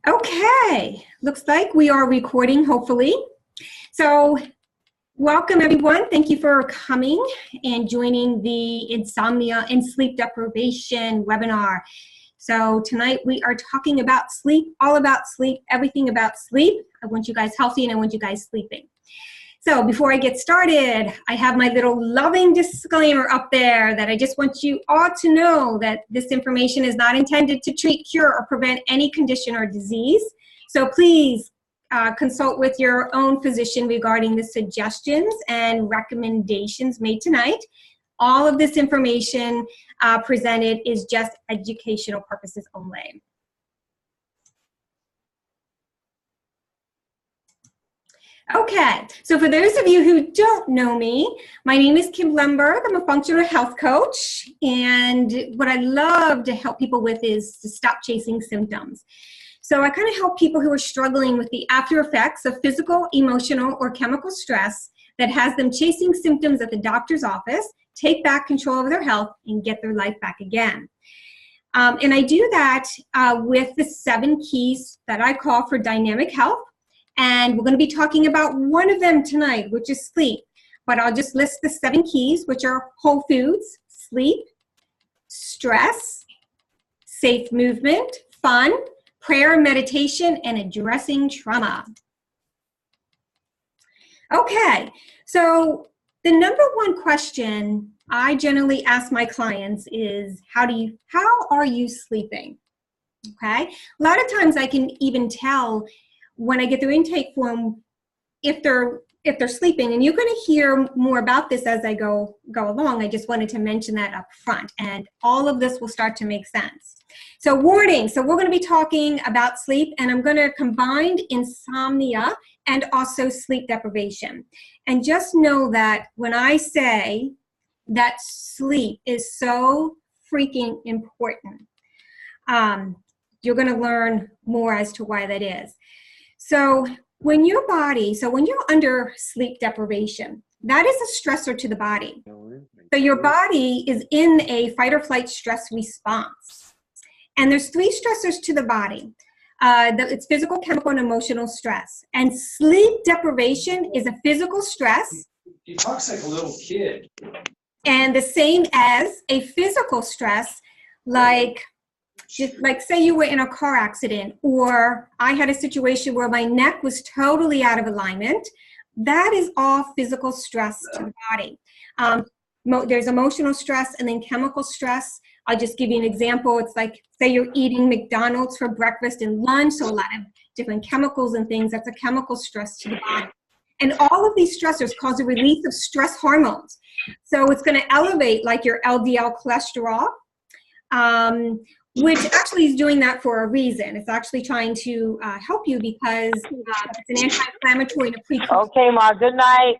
Okay, looks like we are recording, hopefully. So welcome everyone. Thank you for coming and joining the Insomnia and Sleep Deprivation webinar. So tonight we are talking about sleep, all about sleep, everything about sleep. I want you guys healthy and I want you guys sleeping. So before I get started, I have my little loving disclaimer up there that I just want you all to know that this information is not intended to treat, cure, or prevent any condition or disease. So please consult with your own physician regarding the suggestions and recommendations made tonight. All of this information presented is just educational purposes only. Okay, so for those of you who don't know me, my name is Kim Lemberg. I'm a functional health coach, and what I love to help people with is to stop chasing symptoms. So I kind of help people who are struggling with the after effects of physical, emotional, or chemical stress that has them chasing symptoms at the doctor's office, take back control of their health, and get their life back again. And I do that with the 7 keys that I call for dynamic health. And we're going to be talking about one of them tonight, which is sleep. But I'll just list the 7 keys, which are whole foods, sleep, stress, safe movement, fun, prayer, meditation, and addressing trauma. Okay, so the number 1 question I generally ask my clients is, how are you sleeping? Okay, a lot of times I can even tell when I get their intake form if they're sleeping, and you're going to hear more about this as I go along. I just wanted to mention that up front, and all of this will start to make sense. So warning, so we're going to be talking about sleep, and I'm going to combine insomnia and also sleep deprivation. And just know that when I say that sleep is so freaking important, you're going to learn more as to why that is. So when you're under sleep deprivation, that is a stressor to the body. So your body is in a fight or flight stress response. And there's 3 stressors to the body. It's physical, chemical, and emotional stress. And sleep deprivation is a physical stress. He talks like a little kid. And the same as a physical stress, like say you were in a car accident, or I had a situation where my neck was totally out of alignment. That is all physical stress to the body. There's emotional stress and then chemical stress. I'll just give you an example. It's like, say you're eating McDonald's for breakfast and lunch, so a lot of different chemicals and things. That's a chemical stress to the body. And all of these stressors cause a release of stress hormones. So it's going to elevate like your LDL cholesterol, which actually is doing that for a reason. It's actually trying to help you because it's an anti-inflammatory and a precursor. Okay, Ma, good night.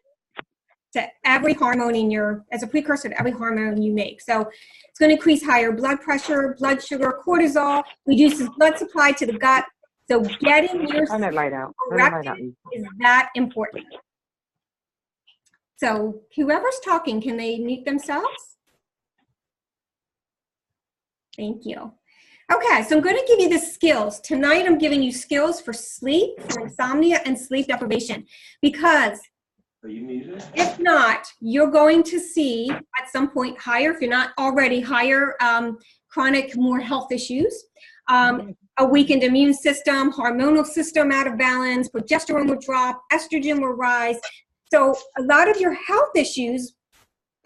To every hormone as a precursor to every hormone you make. So it's going to increase higher blood pressure, blood sugar, cortisol, reduces blood supply to the gut. So getting your Turn that light out. is that important. So whoever's talking, can they mute themselves? Thank you. Okay, so I'm going to give you the skills. Tonight I'm giving you skills for sleep, for insomnia, and sleep deprivation. Because if not, you're going to see at some point if you're not already, higher chronic, more health issues. A weakened immune system, hormonal system out of balance, progesterone will drop, estrogen will rise. So a lot of your health issues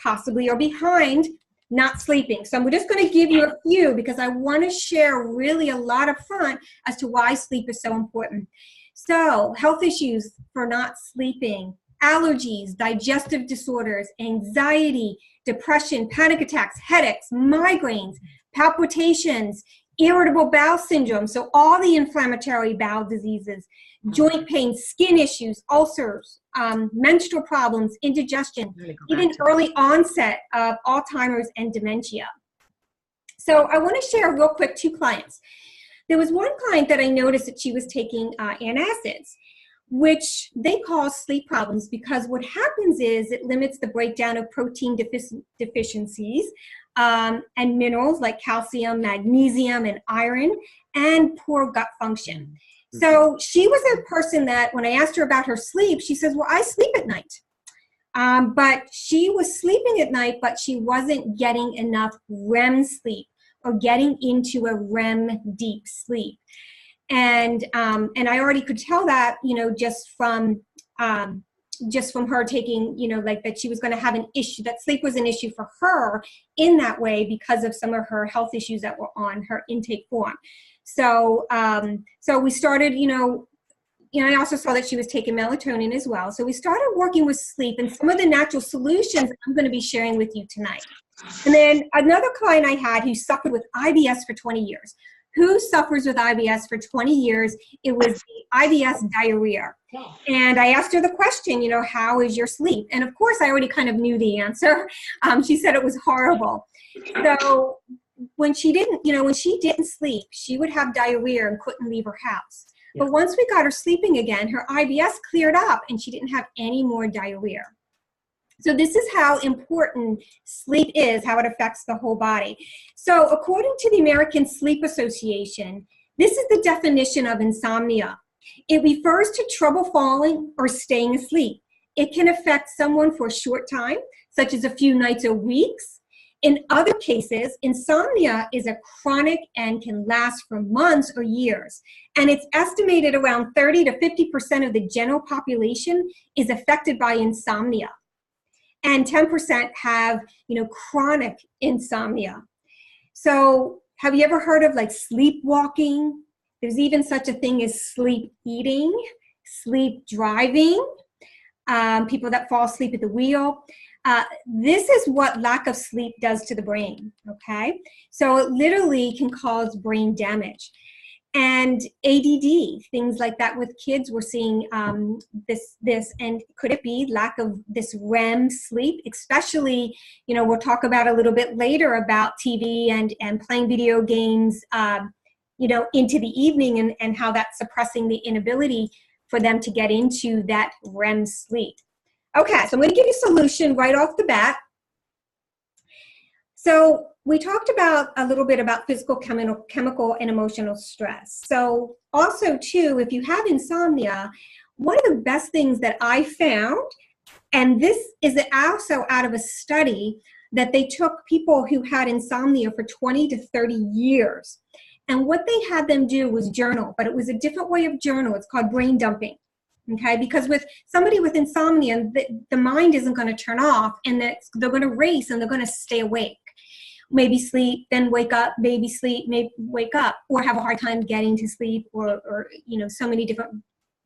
possibly are behind not sleeping. So I'm just going to give you a few because I want to share really a lot up front as to why sleep is so important. So health issues for not sleeping, allergies, digestive disorders, anxiety, depression, panic attacks, headaches, migraines, palpitations, irritable bowel syndrome, so all the inflammatory bowel diseases, joint pain, skin issues, ulcers, menstrual problems, indigestion, even early onset of Alzheimer's and dementia. So I want to share real quick 2 clients. There was one client that I noticed that she was taking antacids, which they call sleep problems because what happens is it limits the breakdown of protein deficiencies and minerals like calcium, magnesium, and iron. and poor gut function. So she was a person that when I asked her about her sleep, she says, well, I sleep at night. But she was sleeping at night, but she wasn't getting enough REM sleep or getting into a REM deep sleep. And I already could tell that, just from her taking, like that she was going to have an issue, that sleep was an issue for her in that way because of some of her health issues that were on her intake form. So we started, I also saw that she was taking melatonin as well. So we started working with sleep and some of the natural solutions I'm going to be sharing with you tonight. And then another client I had who suffered with IBS for 20 years. Who suffers with IBS for 20 years? It was the IBS diarrhea. And I asked her the question, how is your sleep? And of course, I already kind of knew the answer. She said it was horrible. So when she didn't sleep, she would have diarrhea and couldn't leave her house. But once we got her sleeping again, her IBS cleared up and she didn't have any more diarrhea. So this is how important sleep is, how it affects the whole body. So according to the American Sleep Association, this is the definition of insomnia. It refers to trouble falling or staying asleep. It can affect someone for a short time, such as a few nights or weeks. In other cases, insomnia is a chronic and can last for months or years. And it's estimated around 30 to 50% of the general population is affected by insomnia. And 10% have, chronic insomnia. So have you ever heard of like sleepwalking? There's even such a thing as sleep eating, sleep driving, people that fall asleep at the wheel. This is what lack of sleep does to the brain, okay? So it literally can cause brain damage. And ADD, things like that with kids, we're seeing this, and could it be lack of this REM sleep, especially, we'll talk about a little bit later about TV and playing video games, into the evening and how that's suppressing the inability for them to get into that REM sleep. Okay, so I'm going to give you a solution right off the bat. So we talked about a little bit about physical, chemical, and emotional stress. So also too, if you have insomnia, one of the best things that I found, and this is also out of a study that they took people who had insomnia for 20 to 30 years. And what they had them do was journal, but it was a different way of journal. It's called brain dumping. Okay, because with somebody with insomnia, the mind isn't going to turn off, and they're going to race and they're going to stay awake. Maybe sleep, then wake up, maybe sleep, maybe wake up, or have a hard time getting to sleep, or so many different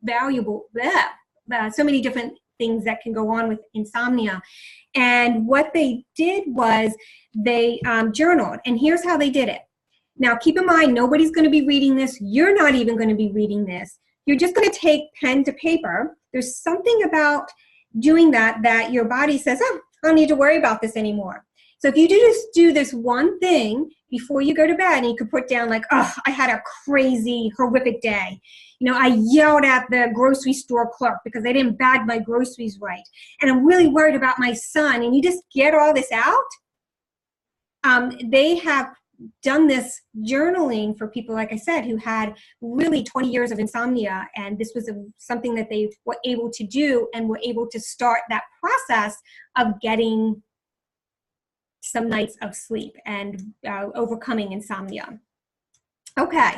so many different things that can go on with insomnia. And what they did was they journaled, and here's how they did it. Now, keep in mind, nobody's going to be reading this. You're not even going to be reading this. You're just going to take pen to paper. There's something about doing that your body says, oh, I don't need to worry about this anymore. So if you just do this one thing before you go to bed, and you could put down like, oh, I had a crazy, horrific day. I yelled at the grocery store clerk because they didn't bag my groceries right. And I'm really worried about my son. And you just get all this out. They have done this journaling for people, like I said, who had really 20 years of insomnia, and this was something that they were able to do and were able to start that process of getting some nights of sleep and overcoming insomnia. Okay,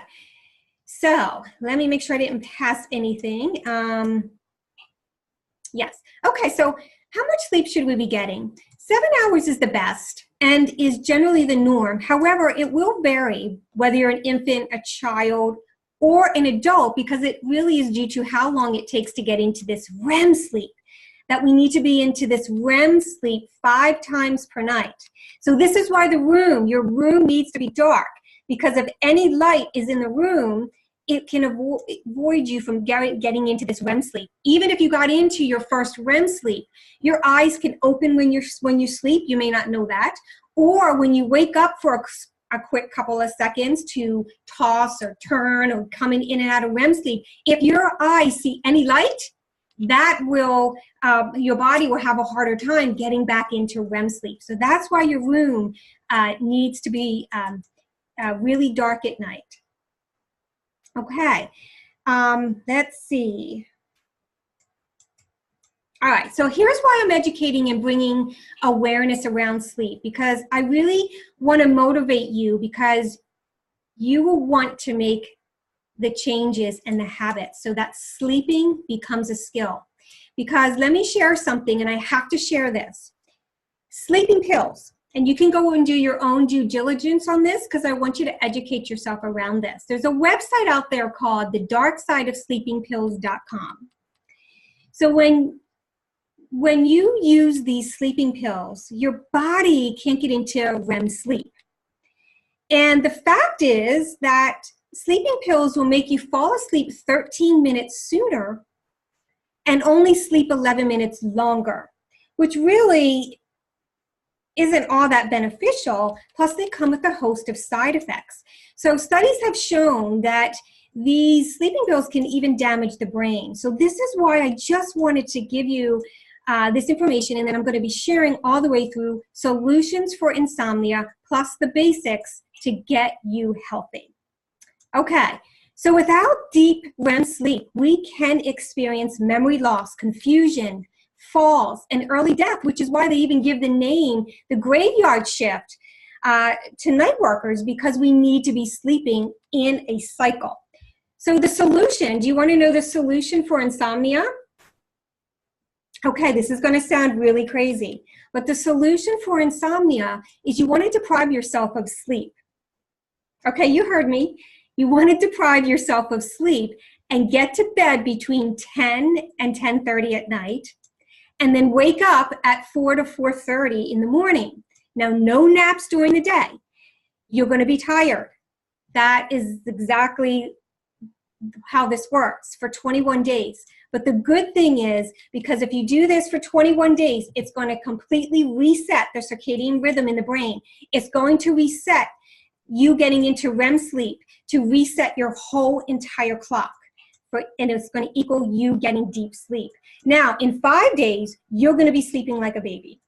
so let me make sure I didn't pass anything. Yes, okay, so how much sleep should we be getting? 7 hours is the best and is generally the norm. However, it will vary whether you're an infant, a child, or an adult, because it really is due to how long it takes to get into this REM sleep, that we need to be into this REM sleep 5 times per night. So this is why your room needs to be dark, because if any light is in the room, it can avoid you from getting into this REM sleep. Even if you got into your first REM sleep, your eyes can open when you sleep. You may not know that. Or when you wake up for a quick couple of seconds to toss or turn or coming in and out of REM sleep, if your eyes see any light, that will, your body will have a harder time getting back into REM sleep. So that's why your room needs to be really dark at night. Okay, let's see. All right, so here's why I'm educating and bringing awareness around sleep, because I really want to motivate you, because you will want to make the changes and the habits so that sleeping becomes a skill. Because let me share something, and I have to share this. Sleeping pills, and you can go and do your own due diligence on this, because I want you to educate yourself around this. There's a website out there called thedarksideofsleepingpills.com. So when you use these sleeping pills, your body can't get into REM sleep. And the fact is that sleeping pills will make you fall asleep 13 minutes sooner and only sleep 11 minutes longer, which really isn't all that beneficial. Plus, they come with a host of side effects. So studies have shown that these sleeping pills can even damage the brain. So this is why I just wanted to give you this information, and then I'm going to be sharing all the way through solutions for insomnia, plus the basics to get you healthy. Okay, so without deep REM sleep, we can experience memory loss, confusion, falls, and early death, which is why they even give the name, the graveyard shift, to night workers, because we need to be sleeping in a cycle. So the solution, do you want to know the solution for insomnia? Okay, this is going to sound really crazy, but the solution for insomnia is you want to deprive yourself of sleep. Okay, you heard me. You want to deprive yourself of sleep and get to bed between 10 and 10:30 at night, and then wake up at 4 to 4:30 in the morning. Now, no naps during the day. You're going to be tired. That is exactly how this works for 21 days. But the good thing is, because if you do this for 21 days, it's going to completely reset the circadian rhythm in the brain. It's going to reset you getting into REM sleep, to reset your whole entire clock. And it's going to equal you getting deep sleep. Now, in 5 days, you're going to be sleeping like a baby.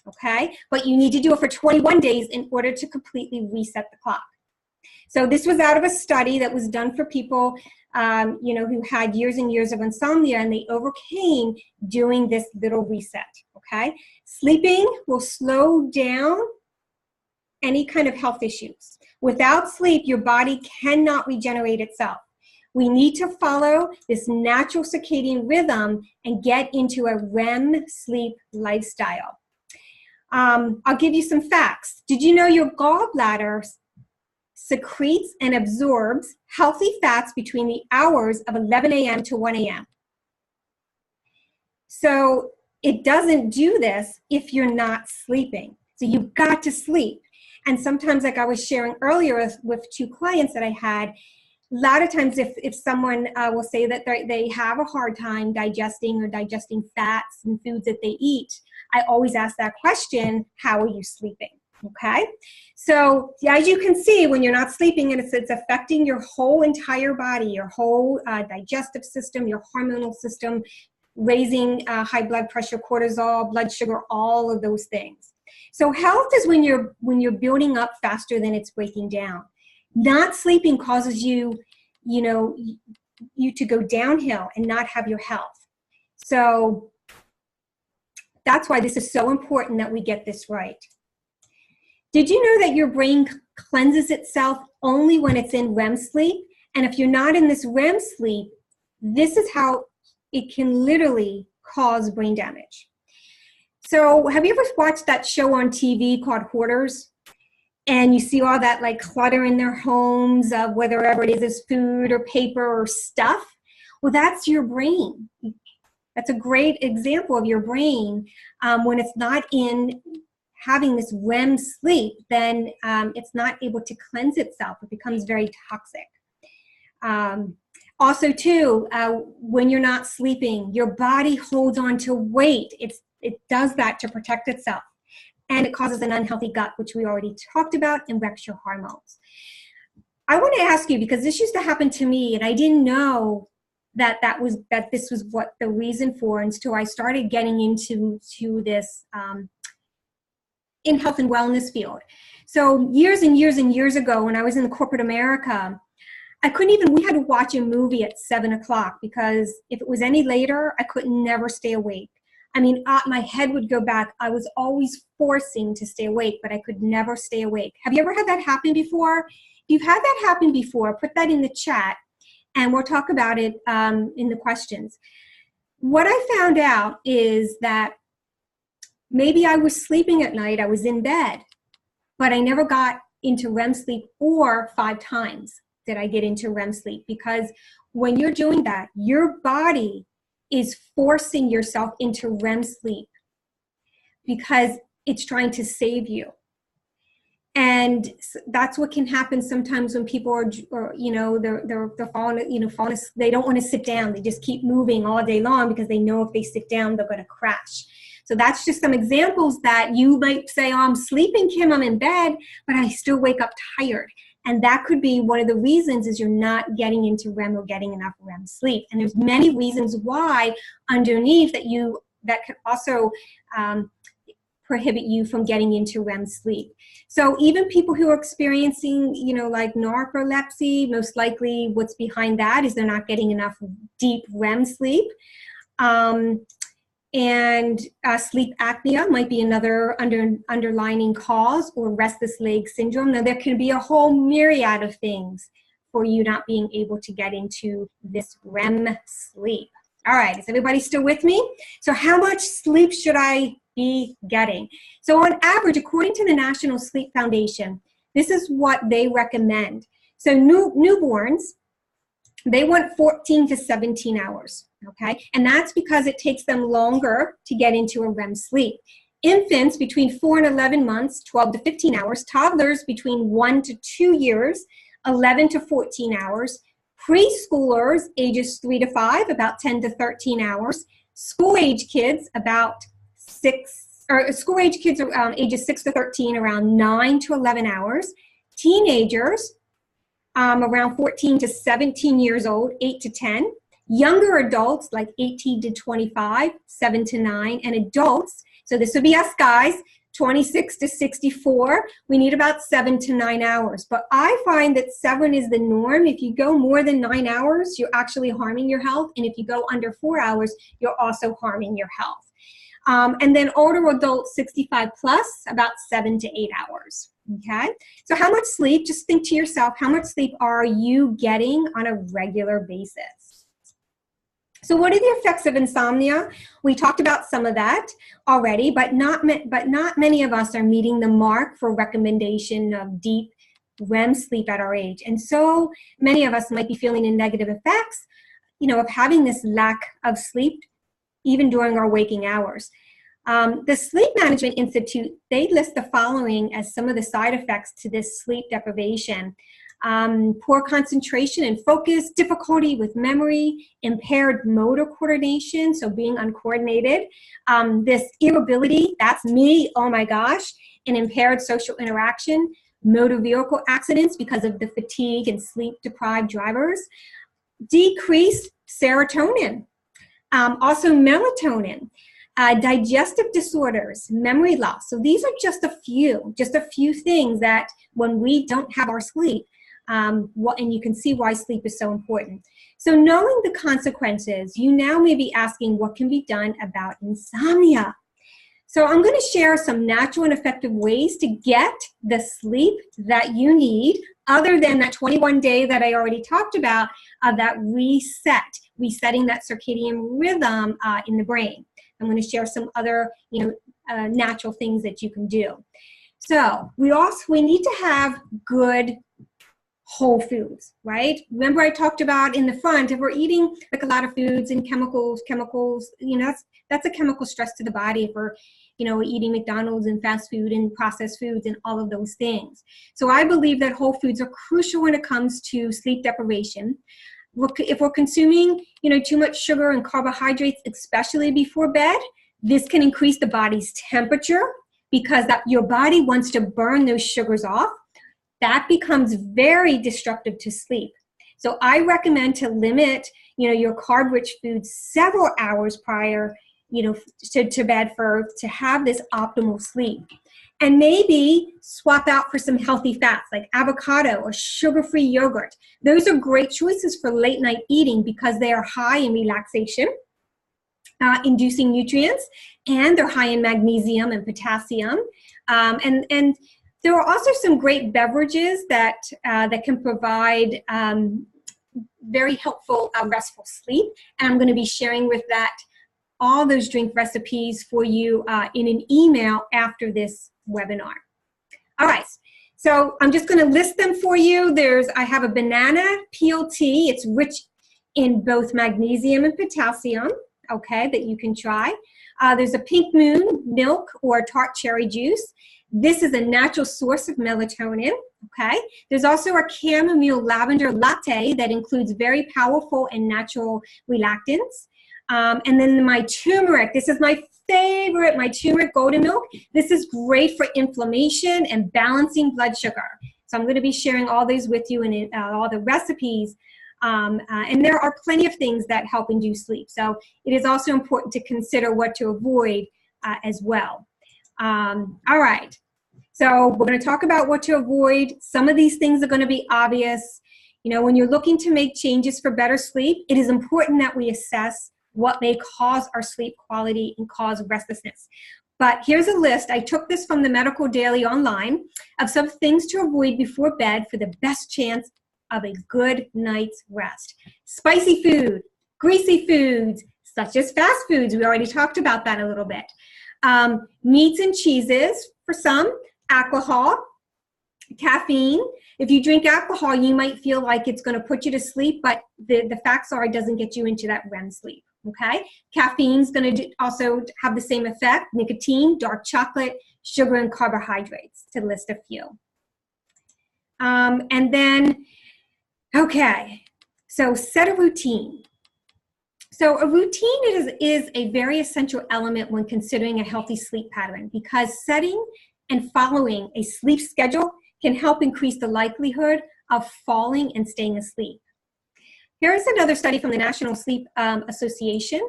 Okay? But you need to do it for 21 days in order to completely reset the clock. So this was out of a study that was done for people who had years and years of insomnia, and they overcame doing this little reset. Okay? Sleeping will slow down any kind of health issues. Without sleep, your body cannot regenerate itself. We need to follow this natural circadian rhythm and get into a REM sleep lifestyle. I'll give you some facts. Did you know your gallbladder secretes and absorbs healthy fats between the hours of 11 a.m. to 1 a.m.? So it doesn't do this if you're not sleeping. So you've got to sleep. And sometimes, like I was sharing earlier with 2 clients that I had, a lot of times if someone will say that they have a hard time digesting fats and foods that they eat, I always ask that question, how are you sleeping? Okay? So as you can see, when you're not sleeping, and it's affecting your whole entire body, your whole digestive system, your hormonal system, raising high blood pressure, cortisol, blood sugar, all of those things. So health is when you're building up faster than it's breaking down. Not sleeping causes you to go downhill and not have your health. So that's why this is so important that we get this right. Did you know that your brain cleanses itself only when it's in REM sleep? And if you're not in this REM sleep, this is how it can literally cause brain damage. So have you ever watched that show on TV called Hoarders? And you see all that like clutter in their homes, whether it is food or paper or stuff. Well, that's your brain. That's a great example of your brain. When it's not in having this REM sleep, then it's not able to cleanse itself. It becomes very toxic. Also, too, when you're not sleeping, your body holds on to weight. It does that to protect itself. And it causes an unhealthy gut, which we already talked about, and wrecks your hormones. I want to ask you, because this used to happen to me, and I didn't know that this was what the reason for until I started getting into this in health and wellness field. So years and years and years ago, when I was in the corporate America, I couldn't even, we had to watch a movie at 7 o'clock because if it was any later, I could never stay awake. I mean, my head would go back. I was always forcing to stay awake, but I could never stay awake. Have you ever had that happen before? If you've had that happen before, put that in the chat and we'll talk about it in the questions. What I found out is that maybe I was sleeping at night, I was in bed, but I never got into REM sleep, or 5 times did I get into REM sleep, because when you're doing that, your body is forcing yourself into REM sleep because it's trying to save you. And that's what can happen sometimes when people are they're falling, they don't want to sit down. They just keep moving all day long because they know if they sit down, they're going to crash. So that's just some examples that you might say, oh, I'm sleeping, Kim, I'm in bed, but I still wake up tired. And that could be one of the reasons is you're not getting into REM or getting enough REM sleep. And there's many reasons why underneath that could also prohibit you from getting into REM sleep. So even people who are experiencing, like narcolepsy, most likely what's behind that is they're not getting enough deep REM sleep. And sleep apnea might be another underlining cause, or restless leg syndrome. Now, there can be a whole myriad of things for you not being able to get into this REM sleep. All right, is everybody still with me? So how much sleep should I be getting? So on average, according to the National Sleep Foundation, this is what they recommend. So newborns, they want 14 to 17 hours, okay? And that's because it takes them longer to get into a REM sleep. Infants between 4 and 11 months, 12 to 15 hours. Toddlers between 1 to 2 years, 11 to 14 hours. Preschoolers, ages 3 to 5, about 10 to 13 hours. School-age kids, ages 6 to 13, around 9 to 11 hours. Teenagers, around 14 to 17 years old, 8 to 10. Younger adults, like 18 to 25, 7 to 9. And adults, so this would be us guys, 26 to 64, we need about 7 to 9 hours. But I find that 7 is the norm. If you go more than 9 hours, you're actually harming your health. And if you go under 4 hours, you're also harming your health. And then older adults, 65 plus, about 7 to 8 hours. Okay, so how much sleep, just think to yourself, how much sleep are you getting on a regular basis? So what are the effects of insomnia? We talked about some of that already, but not many of us are meeting the mark for recommendation of deep REM sleep at our age. And so many of us might be feeling the negative effects, of having this lack of sleep, even during our waking hours. The Sleep Management Institute, they list the following as some of the side effects to this sleep deprivation. Poor concentration and focus, difficulty with memory, impaired motor coordination, so being uncoordinated, this irritability, that's me, oh my gosh, and impaired social interaction, motor vehicle accidents because of the fatigue and sleep-deprived drivers, decreased serotonin, also melatonin, digestive disorders, memory loss. So these are just a few things that when we don't have our sleep, and you can see why sleep is so important. So knowing the consequences, you now may be asking what can be done about insomnia. So I'm going to share some natural and effective ways to get the sleep that you need, other than that 21-day that I already talked about, that resetting that circadian rhythm in the brain. I'm going to share some other, natural things that you can do. So we need to have good whole foods, right? Remember I talked about in the front, if we're eating like a lot of foods and chemicals, that's a chemical stress to the body. If we're, eating McDonald's and fast food and processed foods and all of those things. So I believe that whole foods are crucial when it comes to sleep deprivation. If we're consuming, too much sugar and carbohydrates, especially before bed, this can increase the body's temperature because your body wants to burn those sugars off. That becomes very destructive to sleep. So I recommend to limit, your carb-rich foods several hours prior, to bed to have this optimal sleep. And maybe swap out for some healthy fats like avocado or sugar-free yogurt. Those are great choices for late night eating because they are high in relaxation, inducing nutrients, and they're high in magnesium and potassium. And there are also some great beverages that can provide very helpful restful sleep. And I'm going to be sharing with that all those drink recipes for you in an email after this webinar. All right, so I'm just going to list them for you. I have a banana peel tea. It's rich in both magnesium and potassium, okay, that you can try. There's a pink moon milk or tart cherry juice. This is a natural source of melatonin, okay? There's also a chamomile lavender latte that includes very powerful and natural relaxants. And then my turmeric, this is my favorite, my turmeric golden milk. This is great for inflammation and balancing blood sugar. So I'm going to be sharing all these with you and all the recipes. And there are plenty of things that help induce sleep. So it is also important to consider what to avoid as well. All right. So we're going to talk about what to avoid. Some of these things are going to be obvious. You know, when you're looking to make changes for better sleep, it is important that we assess what may cause our sleep quality and cause restlessness. But here's a list. I took this from the Medical Daily online of some things to avoid before bed for the best chance of a good night's rest. Spicy food, greasy foods, such as fast foods. We already talked about that a little bit. Meats and cheeses for some, alcohol, caffeine. If you drink alcohol, you might feel like it's going to put you to sleep, but the facts are it doesn't get you into that REM sleep, okay? Caffeine's going to also have the same effect. Nicotine, dark chocolate, sugar, and carbohydrates, to list a few. And then, okay, so set a routine. So a routine is a very essential element when considering a healthy sleep pattern because setting and following a sleep schedule can help increase the likelihood of falling and staying asleep. Here's another study from the National Sleep Association.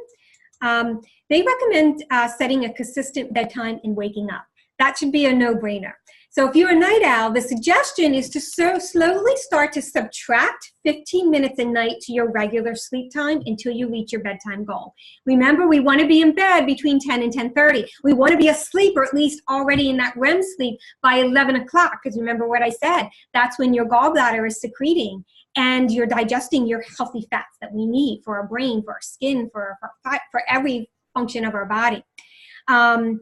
They recommend setting a consistent bedtime and waking up. That should be a no-brainer. So if you're a night owl, the suggestion is to slowly start to subtract 15 minutes a night to your regular sleep time until you reach your bedtime goal. Remember, we want to be in bed between 10 and 10:30. We want to be asleep or at least already in that REM sleep by 11 o'clock because remember what I said, that's when your gallbladder is secreting and you're digesting your healthy fats that we need for our brain, for our skin, for every function of our body. And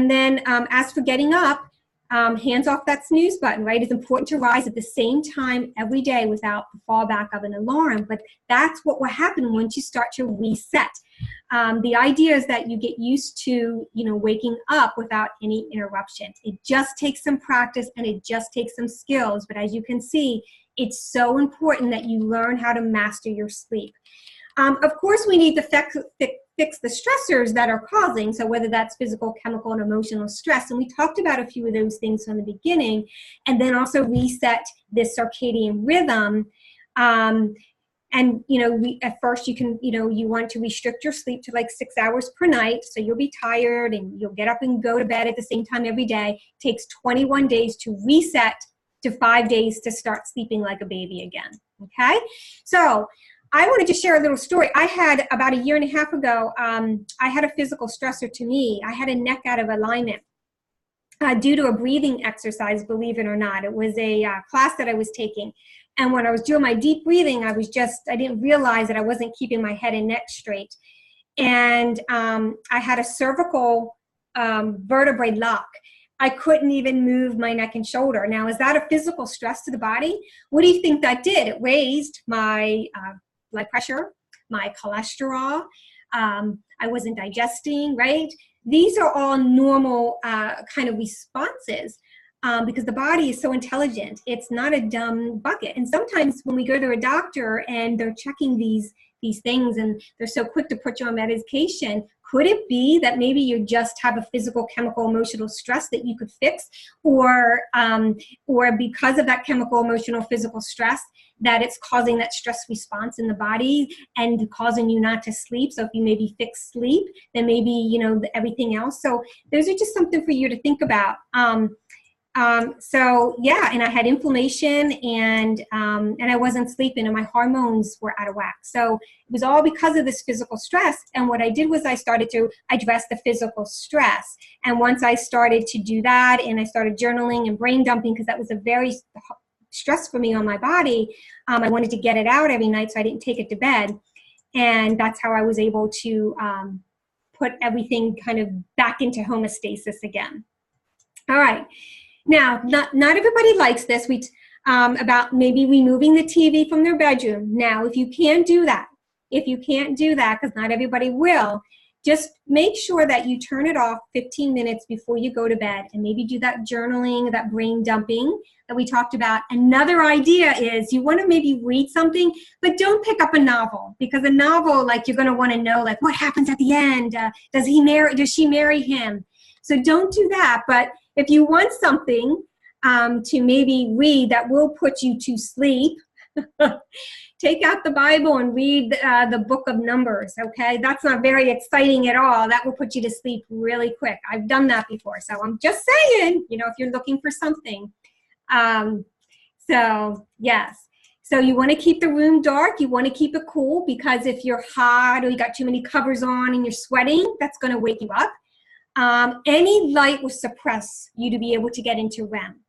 then as for getting up, hands off that snooze button, right? It's important to rise at the same time every day without the fallback of an alarm, but that's what will happen once you start to reset. The idea is that you get used to, waking up without any interruption. It just takes some practice and it just takes some skills, but as you can see, it's so important that you learn how to master your sleep. Of course, we need to fix the stressors that are causing, so whether that's physical, chemical, and emotional stress, and we talked about a few of those things from the beginning, and then also reset this circadian rhythm. And at first you can, you want to restrict your sleep to like 6 hours per night, so you'll be tired and you'll get up and go to bed at the same time every day. It takes 21 days to reset to 5 days to start sleeping like a baby again, okay? So I wanted to share a little story. I had, about a year and a half ago, I had a physical stressor to me. I had a neck out of alignment due to a breathing exercise, believe it or not. It was a class that I was taking. And when I was doing my deep breathing, I didn't realize that I wasn't keeping my head and neck straight. And I had a cervical vertebrae lock. I couldn't even move my neck and shoulder. Now, is that a physical stress to the body? What do you think that did? It raised my blood pressure, my cholesterol. I wasn't digesting, right? These are all normal kind of responses because the body is so intelligent. It's not a dumb bucket. And sometimes when we go to a doctor and they're checking these things and they're so quick to put you on medication, could it be that maybe you just have a physical, chemical, emotional stress that you could fix, or because of that chemical, emotional, physical stress, that it's causing that stress response in the body and causing you not to sleep. So if you maybe fix sleep, then maybe, you know, everything else. So those are just something for you to think about. So yeah, and I had inflammation, and I wasn't sleeping, and my hormones were out of whack. So it was all because of this physical stress. And what I did was I started to address the physical stress. And once I started to do that, and I started journaling and brain dumping, because that was a very stress for me on my body, I wanted to get it out every night, so I didn't take it to bed. And that's how I was able to put everything kind of back into homeostasis again. All right. Now, not everybody likes this. About maybe removing the TV from their bedroom. Now, if you can't do that, because not everybody will, just make sure that you turn it off 15 minutes before you go to bed, and maybe do that journaling, that brain dumping that we talked about. Another idea is you want to maybe read something, but don't pick up a novel, because a novel, like, you're going to want to know, like, what happens at the end? Does she marry him? So don't do that. But if you want something to maybe read that will put you to sleep, take out the Bible and read the book of Numbers, okay? That's not very exciting at all. That will put you to sleep really quick. I've done that before, so I'm just saying, you know, if you're looking for something. So, yes. So you want to keep the room dark. You want to keep it cool, because if you're hot or you got too many covers on and you're sweating, that's going to wake you up. Any light will suppress you to be able to get into REM,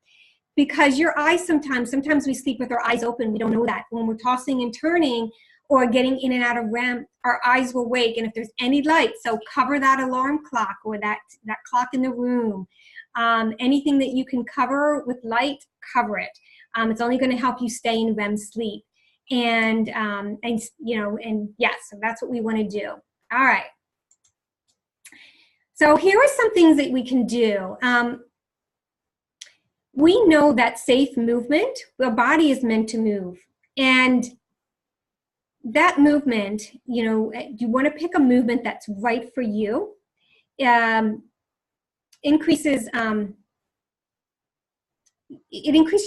because your eyes sometimes we sleep with our eyes open. We don't know that. When we're tossing and turning or getting in and out of REM, our eyes will wake. And if there's any light, so cover that alarm clock or that clock in the room. Anything that you can cover with light, cover it. It's only going to help you stay in REM sleep. And you know, and yes, so that's what we want to do. All right. So here are some things that we can do. We know that safe movement, the body is meant to move. And that movement, you know, you want to pick a movement that's right for you. Increases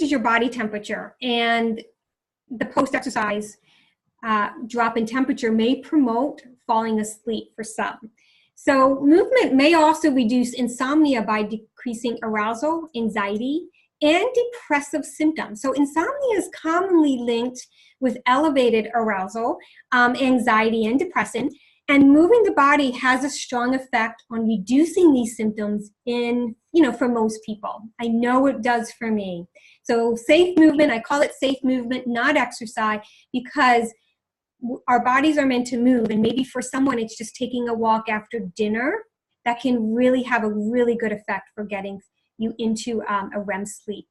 your body temperature, and the post-exercise drop in temperature may promote falling asleep for some. So movement may also reduce insomnia by decreasing arousal, anxiety, and depressive symptoms. So insomnia is commonly linked with elevated arousal, anxiety, and depression. And moving the body has a strong effect on reducing these symptoms for most people. I know it does for me. So safe movement, I call it safe movement, not exercise, because our bodies are meant to move, and maybe for someone it's just taking a walk after dinner that can really have a really good effect for getting you into a REM sleep.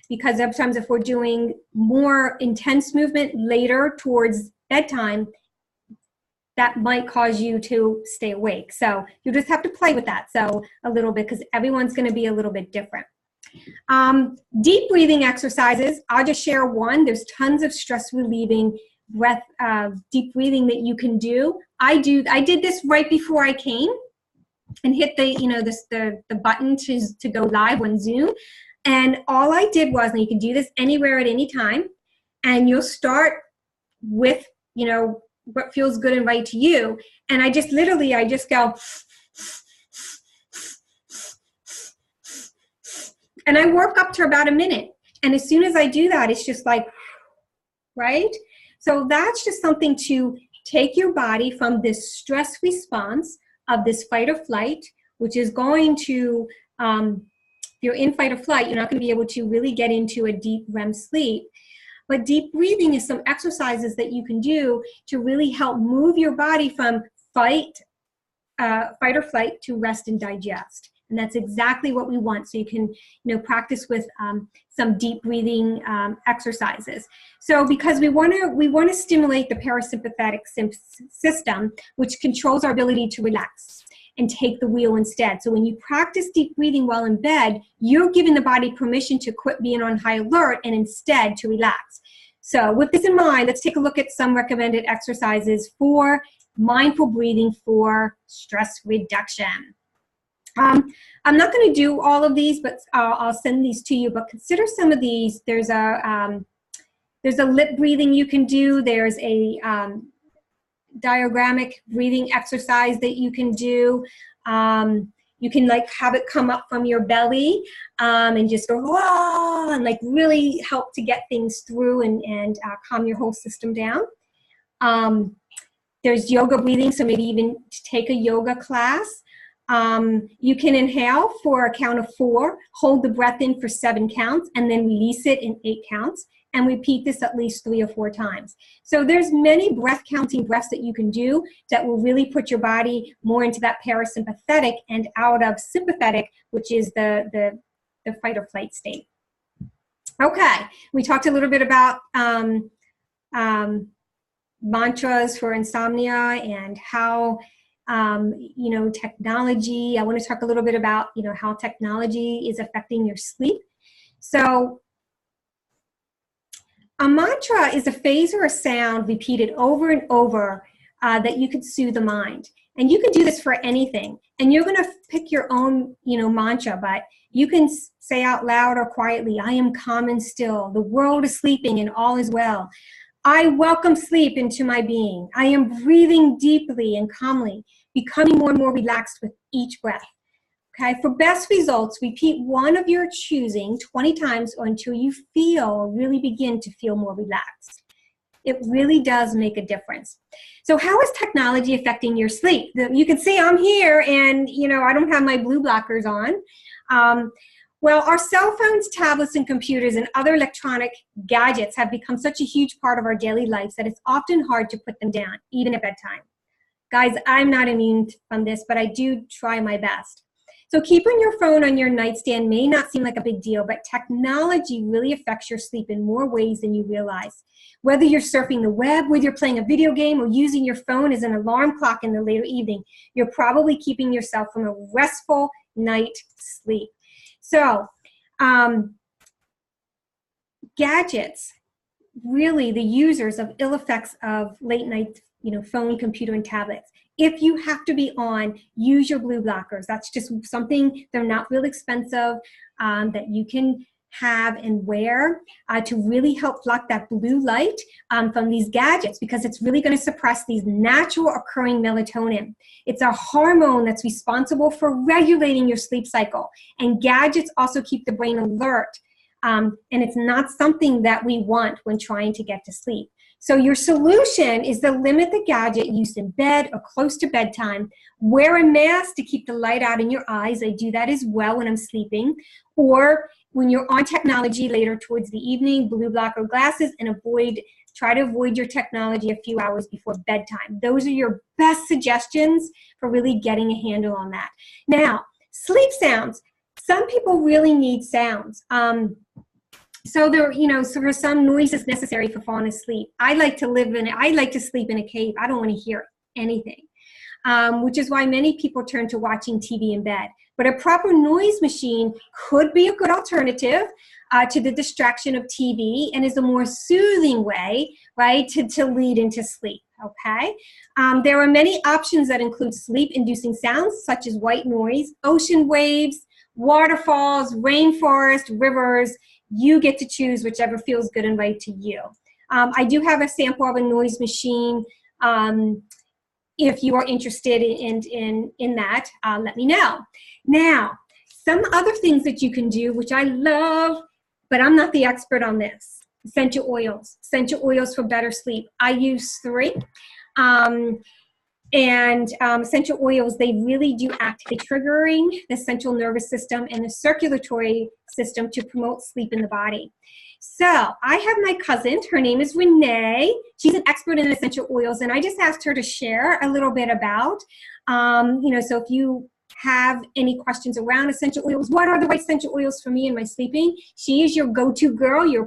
Because sometimes if we're doing more intense movement later towards bedtime, that might cause you to stay awake. So you just have to play with that a little bit, because everyone's going to be a little bit different. Deep breathing exercises, I'll just share one. There's tons of stress relieving breath, deep breathing that you can do. I did this right before I came and hit the button to go live on Zoom. And all I did was, and you can do this anywhere at any time, and you'll start with, what feels good and right to you. And I just go, and I work up to about a minute. And as soon as I do that, it's just like, right? So that's just something to take your body from this stress response of this fight or flight, which is going to, if you're in fight or flight, you're not going to be able to really get into a deep REM sleep. But deep breathing is some exercises that you can do to really help move your body from fight or flight to rest and digest. And that's exactly what we want. So you can, practice with some deep breathing exercises. So because we want to stimulate the parasympathetic system, which controls our ability to relax and take the wheel instead. So when you practice deep breathing while in bed, you're giving the body permission to quit being on high alert and instead to relax. So with this in mind, let's take a look at some recommended exercises for mindful breathing for stress reduction. I'm not going to do all of these, but I'll send these to you. But consider some of these. There's a There's a lip breathing you can do. There's a diagrammatic breathing exercise that you can do. You can like have it come up from your belly and just go, whoa, and like really help to get things through and calm your whole system down. There's yoga breathing, so maybe even take a yoga class. You can inhale for a count of 4, hold the breath in for 7 counts, and then release it in 8 counts, and repeat this at least 3 or 4 times. So there's many breath counting breaths that you can do that will really put your body more into that parasympathetic and out of sympathetic, which is the fight or flight state. Okay, we talked a little bit about mantras for insomnia and how technology. I want to talk a little bit about, how technology is affecting your sleep. So a mantra is a phrase or a sound repeated over and over that you could soothe the mind. And you can do this for anything. And you're going to pick your own, mantra, but you can say out loud or quietly, I am calm and still. The world is sleeping and all is well. I welcome sleep into my being. I am breathing deeply and calmly, becoming more and more relaxed with each breath. Okay, for best results, repeat one of your choosing 20 times or until you really begin to feel more relaxed. It really does make a difference. So how is technology affecting your sleep? You can see I'm here and, I don't have my blue blockers on. Well, our cell phones, tablets, and computers and other electronic gadgets have become such a huge part of our daily lives that it's often hard to put them down, even at bedtime. Guys, I'm not immune from this, but I do try my best. So keeping your phone on your nightstand may not seem like a big deal, but technology really affects your sleep in more ways than you realize. Whether you're surfing the web, whether you're playing a video game, or using your phone as an alarm clock in the later evening, you're probably keeping yourself from a restful night sleep. So, gadgets, really the users of ill effects of late night, phone, computer, and tablets. If you have to be on, use your blue blockers. That's just something, they're not real expensive, that you can have and wear to really help block that blue light from these gadgets, because it's really going to suppress these natural occurring melatonin. It's a hormone that's responsible for regulating your sleep cycle. And gadgets also keep the brain alert. And it's not something that we want when trying to get to sleep. So your solution is to limit the gadget use in bed or close to bedtime. Wear a mask to keep the light out in your eyes. I do that as well when I'm sleeping. Or when you're on technology later towards the evening, blue blocker glasses, and try to avoid your technology a few hours before bedtime. Those are your best suggestions for really getting a handle on that. Now, sleep sounds. Some people really need sounds. So for some, noise is necessary for falling asleep. I like to sleep in a cave. I don't want to hear anything, which is why many people turn to watching TV in bed. But a proper noise machine could be a good alternative to the distraction of TV and is a more soothing way, right, to lead into sleep, okay? There are many options that include sleep-inducing sounds such as white noise, ocean waves, waterfalls, rainforest, rivers. You get to choose whichever feels good and right to you. I do have a sample of a noise machine. If you are interested in that, let me know. Now, some other things that you can do, which I love, but I'm not the expert on this. Essential oils for better sleep. I use 3. Essential oils, they really do activate triggering the central nervous system and the circulatory system to promote sleep in the body. So I have my cousin, her name is Renee. She's an expert in essential oils, and I just asked her to share a little bit about, so if you have any questions around essential oils, what are the right essential oils for me in my sleeping? She is your go-to girl, your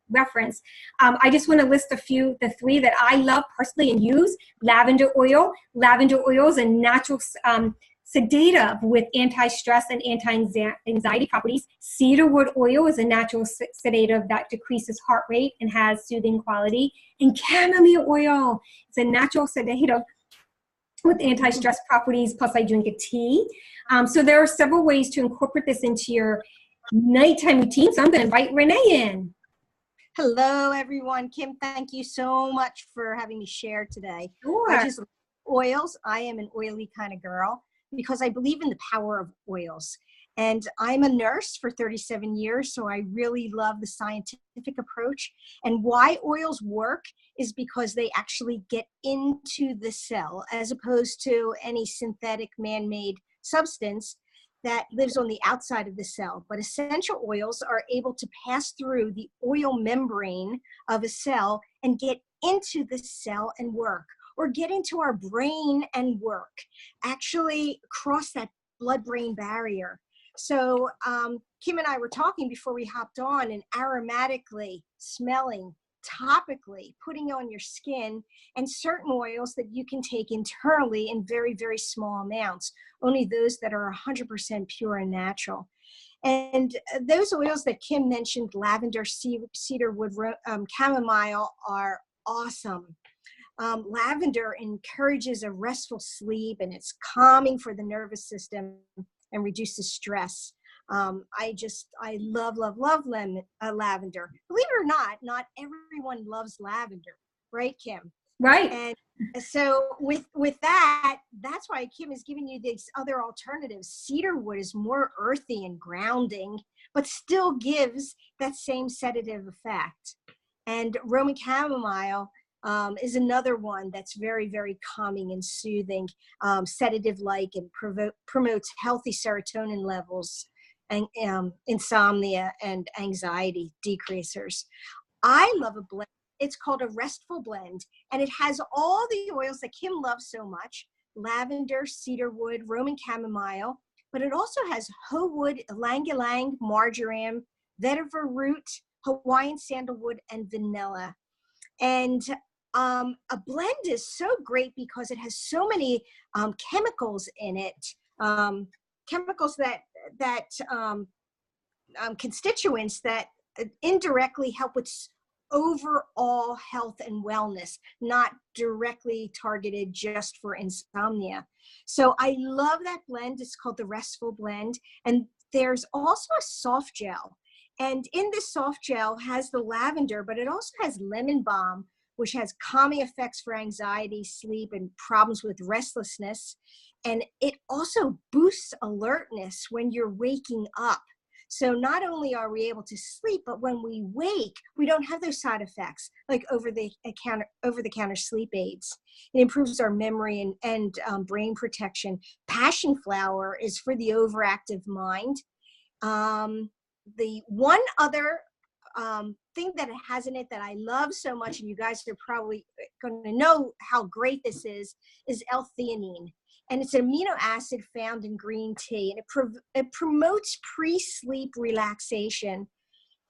reference. I just want to list the 3 that I love personally and use. Lavender oil. Lavender oil is a natural sedative with anti-stress and anti-anxiety properties. Cedarwood oil is a natural sedative that decreases heart rate and has soothing quality. And chamomile oil is a natural sedative with anti-stress properties, plus I drink a tea. So there are several ways to incorporate this into your nighttime routine. So I'm going to invite Renee in. Hello, everyone. Kim, thank you so much for having me share today. Sure. I just love oils. I am an oily kind of girl because I believe in the power of oils. And I'm a nurse for 37 years, so I really love the scientific approach. And why oils work is because they actually get into the cell as opposed to any synthetic man-made substance that lives on the outside of the cell. But essential oils are able to pass through the oil membrane of a cell and get into the cell and work, or get into our brain and work, actually cross that blood-brain barrier. So Kim and I were talking before we hopped on, and aromatically smelling, topically putting on your skin, and certain oils that you can take internally in very, very small amounts, only those that are 100% pure and natural. And those oils that Kim mentioned, lavender, cedarwood, chamomile, are awesome. Lavender encourages a restful sleep, and it's calming for the nervous system and reduces stress. I love lavender. Believe it or not everyone loves lavender, right, Kim? Right. And so with that, that's why Kim is giving you these other alternatives. Cedarwood is more earthy and grounding, but still gives that same sedative effect. And Roman chamomile is another one that's very, very calming and soothing, sedative-like, and promotes healthy serotonin levels and insomnia and anxiety decreasers. I love a blend. It's called a restful blend, and it has all the oils that Kim loves so much: lavender, cedarwood, Roman chamomile, but it also has hoe wood, ylang-ylang, marjoram, vetiver root, Hawaiian sandalwood, and vanilla. And a blend is so great because it has so many chemicals in it, chemicals that constituents that indirectly help with overall health and wellness, not directly targeted just for insomnia. So I love that blend. It's called the Restful Blend. And there's also a soft gel. And in this soft gel has the lavender, but it also has lemon balm, which has calming effects for anxiety, sleep, and problems with restlessness. And it also boosts alertness when you're waking up. So not only are we able to sleep, but when we wake, we don't have those side effects like over-the-counter sleep aids. It improves our memory and brain protection. Passion flower is for the overactive mind. The one other thing that it has in it that I love so much, and you guys are probably going to know how great this is L-theanine. And it's an amino acid found in green tea, and it promotes pre-sleep relaxation.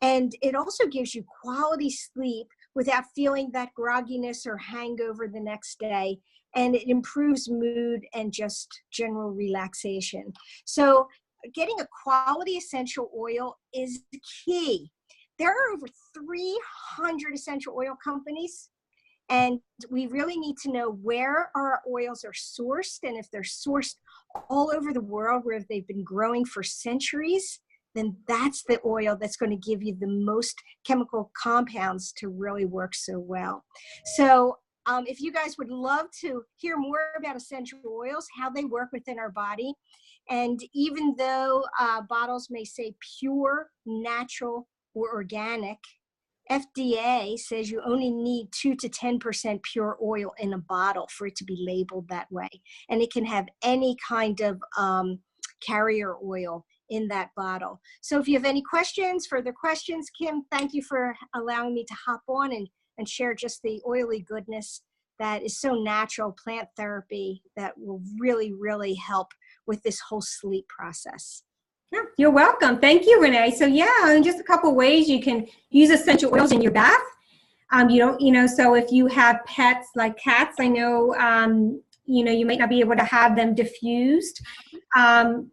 And it also gives you quality sleep without feeling that grogginess or hangover the next day. And it improves mood and just general relaxation. So getting a quality essential oil is the key. There are over 300 essential oil companies. And we really need to know where our oils are sourced. And if they're sourced all over the world where they've been growing for centuries, then that's the oil that's going to give you the most chemical compounds to really work so well. So if you guys would love to hear more about essential oils, how they work within our body, and even though bottles may say pure, natural, or organic, FDA says you only need 2 to 10% pure oil in a bottle for it to be labeled that way. And it can have any kind of carrier oil in that bottle. So if you have any further questions, Kim, thank you for allowing me to hop on and share just the oily goodness that is so natural, plant therapy that will really, really help with this whole sleep process. Yeah, you're welcome. Thank you, Renee. So yeah, and just a couple ways you can use essential oils in your bath. So if you have pets like cats, I know, you might not be able to have them diffused. But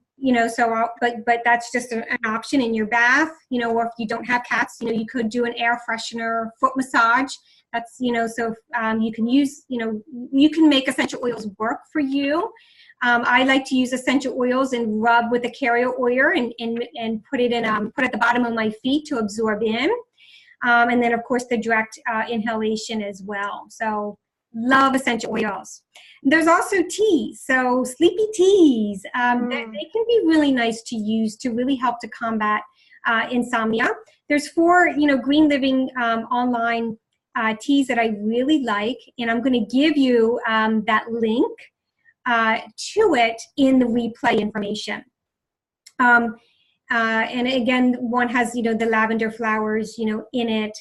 that's just an option in your bath, or if you don't have cats, you could do an air freshener, foot massage. That's, so you can use, you can make essential oils work for you. I like to use essential oils and rub with a carrier oil and put it in, put at the bottom of my feet to absorb in. And then, of course, the direct inhalation as well. So love essential oils. There's also teas. So sleepy teas, they can be really nice to use to really help to combat insomnia. There's 4, Green Living online teas that I really like, and I'm going to give you that link to it in the replay information. And again, one has, the lavender flowers, in it,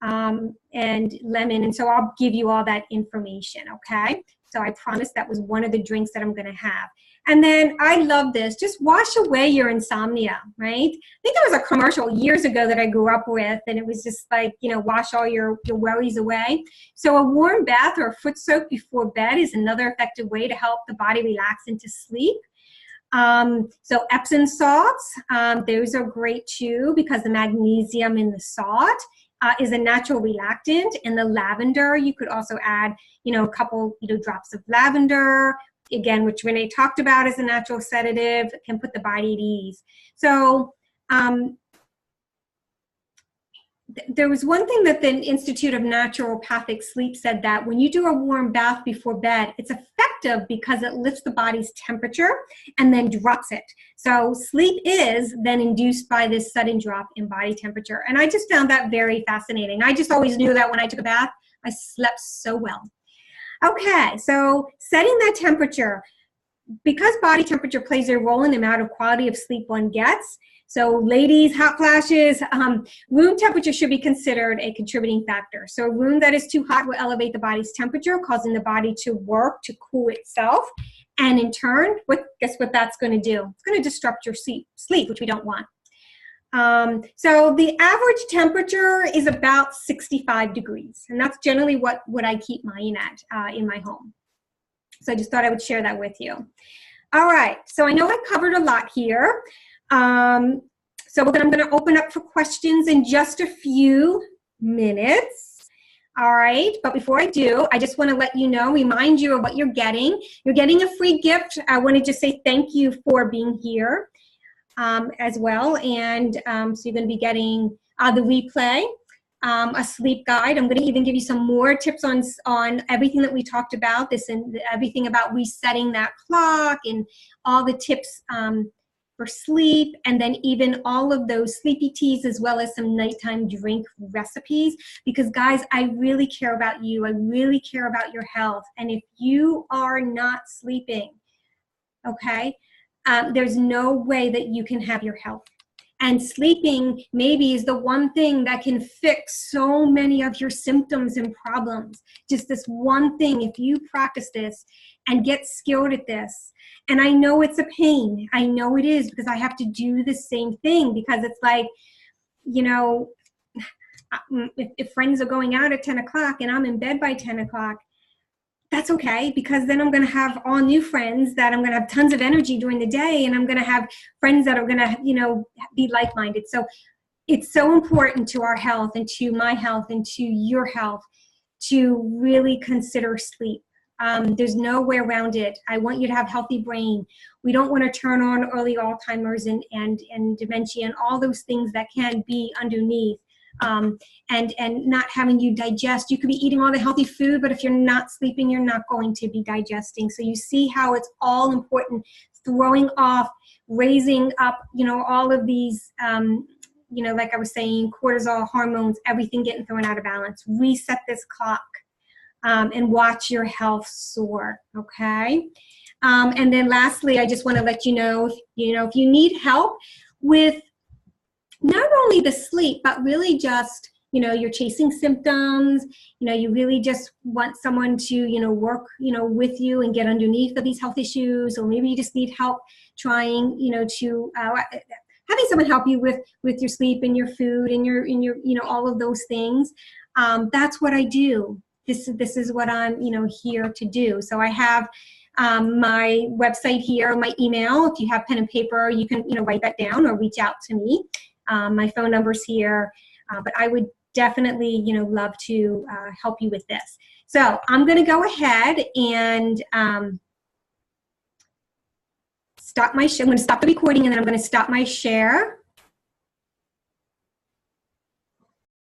and lemon. And so I'll give you all that information, okay? So I promise that was one of the drinks that I'm going to have. And then I love this. Just wash away your insomnia, right? I think there was a commercial years ago that I grew up with, and it was just like, wash all your worries away. So a warm bath or a foot soak before bed is another effective way to help the body relax into sleep. So Epsom salts, those are great too, because the magnesium in the salt is a natural relaxant. And the lavender, you could also add, a couple, drops of lavender, again, which Renee talked about as a natural sedative, can put the body at ease. So there was one thing that the Institute of Naturopathic Sleep said, that when you do a warm bath before bed, it's effective because it lifts the body's temperature and then drops it. So sleep is then induced by this sudden drop in body temperature. And I just found that very fascinating. I just always knew that when I took a bath, I slept so well. Okay, so setting that temperature, because body temperature plays a role in the amount of quality of sleep one gets. So ladies, hot flashes, room temperature should be considered a contributing factor. So a room that is too hot will elevate the body's temperature, causing the body to work to cool itself. And in turn, guess what that's going to do? It's going to disrupt your sleep, which we don't want. So the average temperature is about 65 degrees. And that's generally what I keep mine at in my home. So I just thought I would share that with you. All right, so I know I covered a lot here. So I'm going to open up for questions in just a few minutes. All right, but before I do, I just want to let you know, remind you of what you're getting. You're getting a free gift. I want to just say thank you for being here as well. And so you're going to be getting the replay, a sleep guide. I'm going to even give you some more tips on everything that we talked about, this and everything about resetting that clock and all the tips for sleep, and then even all of those sleepy teas, as well as some nighttime drink recipes. Because guys, I really care about you. I really care about your health. And if you are not sleeping, okay, there's no way that you can have your health. And sleeping maybe is the one thing that can fix so many of your symptoms and problems. Just this one thing, if you practice this and get skilled at this. And I know it's a pain. I know it is, because I have to do the same thing, because it's like, if friends are going out at 10 o'clock and I'm in bed by 10 o'clock, that's okay, because then I'm going to have all new friends that I'm going to have tons of energy during the day, and I'm going to have friends that are going to, be like-minded. So it's so important to our health and to my health and to your health to really consider sleep. There's no way around it. I want you to have a healthy brain. We don't want to turn on early Alzheimer's and dementia and all those things that can be underneath. And not having you digest. You could be eating all the healthy food, but if you're not sleeping, you're not going to be digesting. So you see how it's all important, throwing off, raising up, all of these, like I was saying, cortisol, hormones, everything getting thrown out of balance. Reset this clock, and watch your health soar, okay? And then lastly, I just want to let you know, if you need help with not only the sleep, but really just, you're chasing symptoms, you really just want someone to, work, with you and get underneath of these health issues, or maybe you just need help trying, to, having someone help you with your sleep and your food and your, all of those things. That's what I do. This is what I'm, here to do. So I have my website here, my email. If you have pen and paper, you can, write that down or reach out to me. My phone number's here, but I would definitely, love to help you with this. So I'm going to go ahead and stop my share. I'm going to stop the recording, and then I'm going to stop my share.